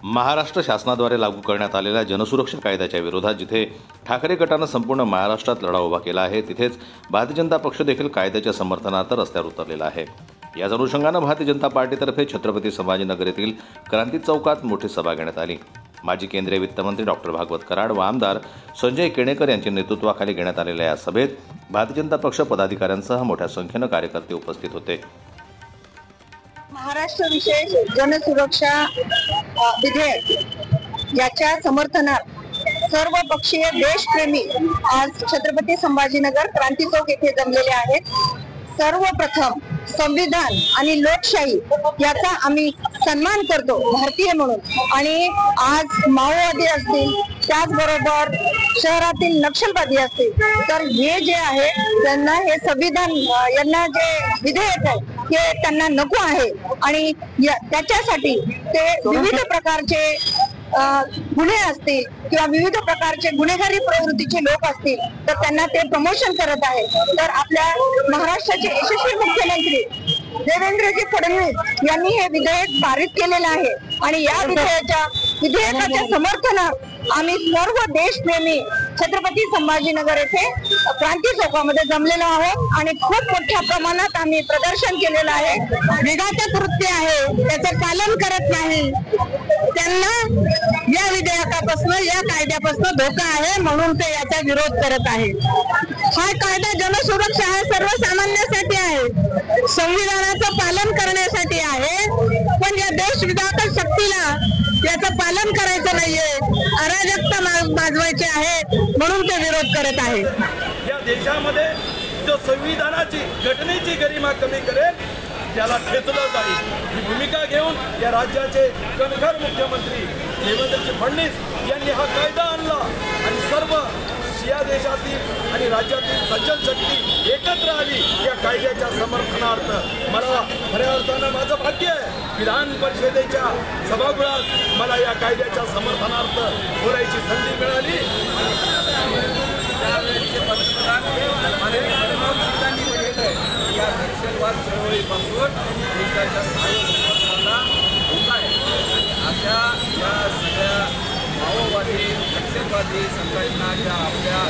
महाराष्ट्र शासनाद्वारे लागू करण्यात आलेल्या जनसुरक्षा कायद्याच्या विरोधात जिथे ठाकरे गटानं संपूर्ण महाराष्ट्रात लढा उभा केला आहे, तिथेच भारतीय जनता पक्ष देखील कायद्याच्या समर्थनार्थ रस्त्यावर उतरलेला आहे। याच अनुषंगानं भारतीय जनता पार्टीतर्फे छत्रपती संभाजीनगर येथील क्रांती चौकात मोठी सभा घेण्यात आली। माजी केंद्रीय वित्तमंत्री डॉक्टर भागवत कराड व आमदार संजय केणेकर यांच्या नेतृत्वाखाली घेण्यात आलेल्या या सभेत भारतीय जनता पक्ष पदाधिकाऱ्यांसह मोठ्या संख्येनं कार्यकर्ते उपस्थित होते। महाराष्ट्र विशेष जनसुरक्षा विधेयक याच्या समर्थनार्थ सर्व पक्षीय देशप्रेमी आज छत्रपती संभाजीनगर क्रांती चौक येथे जमलेले आहेत। सर्वप्रथम संविधान आणि लोकशाही याचा आम्ही सन्मान करतो भारतीय म्हणून, आणि आज माओवादी असतील, त्याचबरोबर शहरातील नक्षलवादी असतील, तर हे जे आहे त्यांना हे संविधान यांना जे विधेयक आहे हे त्यांना नको आहे, आणि त्याच्यासाठी ते विविध प्रकारचे गुन्हे असतील किंवा विविध प्रकारचे गुन्हेगारी प्रवृत्तीचे लोक असतील तर त्यांना ते प्रमोशन करत आहे। तर आपल्या महाराष्ट्राचे यशस्वी मुख्यमंत्री देवेंद्रजी फडणवीस यांनी हे विधेयक पारित केलेलं आहे, आणि या विधेयकाच्या समर्थनार्थ आम्ही सर्व देशप्रेमी छत्रपती संभाजीनगर येथे क्रांती चौकामध्ये जमलेलो आहोत, आणि खूप मोठ्या प्रमाणात आम्ही प्रदर्शन केलेलं आहे। विघातक कृत्य आहे, त्याचं पालन करत नाही त्यांना या विधेयकापासून, या कायद्यापासून धोका आहे, म्हणून ते याचा विरोध करत आहे। हा कायदा जनसुरक्षा आहे, सर्वसामान्यांसाठी आहे, संविधानाचं पालन करण्यासाठी आहे, पण या देशविघातक शक्तीला याचं पालन करायचं नाहीये, अराजकता माजवायची आहे, म्हणून ते विरोध करत आहे। या देशामध्ये जो संविधानाची घटनेची गरिमा कमी करेल त्याला खेचलं जाईल, ही भूमिका घेऊन या राज्याचे कणखर मुख्यमंत्री देवेंद्रजी फडणवीस यांनी हा कायदा आणला, आणि सर्व या देशातील आणि राज्यातील सज्जन शक्ती एकत्र आली या कायद्याच्या समर्थनार्थ। मला खऱ्या अर्थानं माझं भाग्य आहे, विधान परिषदेच्या सभागृहात मला या कायद्याच्या समर्थनार्थ बोलायची संधी मिळाली। या नक्षलवाद चळवळीपासून देशाच्या सार्वभौमत्वाला धोका आहे, अशा या सगळ्या माओवादी नक्षलवादी संघटना ज्या आपल्या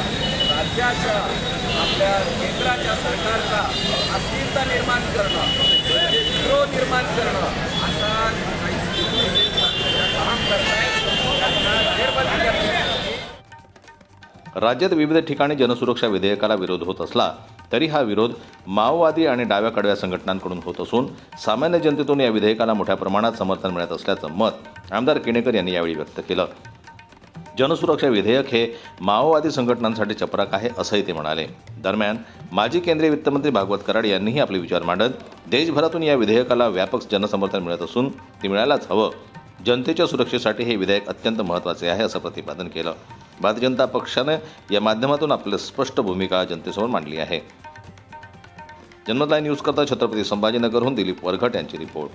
राज्याच्या, आपल्या केंद्राच्या सरकारचा अस्थिरता निर्माण करणं, विरोध निर्माण करणं, असा काही काम करतायत, त्यांना घेरबंदी करण्यासाठी। राज्यात विविध ठिकाणी जनसुरक्षा विधेयकाला विरोध होत असला तरी हा विरोध माओवादी आणि डाव्या कडव्या संघटनांकडून होत असून सामान्य जनतेतून या विधेयकाला मोठ्या प्रमाणात समर्थन मिळत असल्याचं मत आमदार केणेकर यांनी यावेळी व्यक्त केलं। जनसुरक्षा विधेयक हे माओवादी संघटनांसाठी चपराक आहे असंही ते म्हणाले। दरम्यान माजी केंद्रीय वित्तमंत्री भागवत कराड यांनीही आपले विचार मांडत देशभरातून या विधेयकाला व्यापक जनसमर्थन मिळत असून ते मिळायलाच हवं, जनतेच्या सुरक्षेसाठी हे विधेयक अत्यंत महत्त्वाचे आहे असं प्रतिपादन केलं। भारतीय जनता पक्षाने या माध्यमातून आपली स्पष्ट भूमिका जनतेसमोर मांडली आहे। जनमत लाईव्ह न्यूज करता छत्रपती संभाजीनगरहून दिलीप वरघट यांची रिपोर्ट।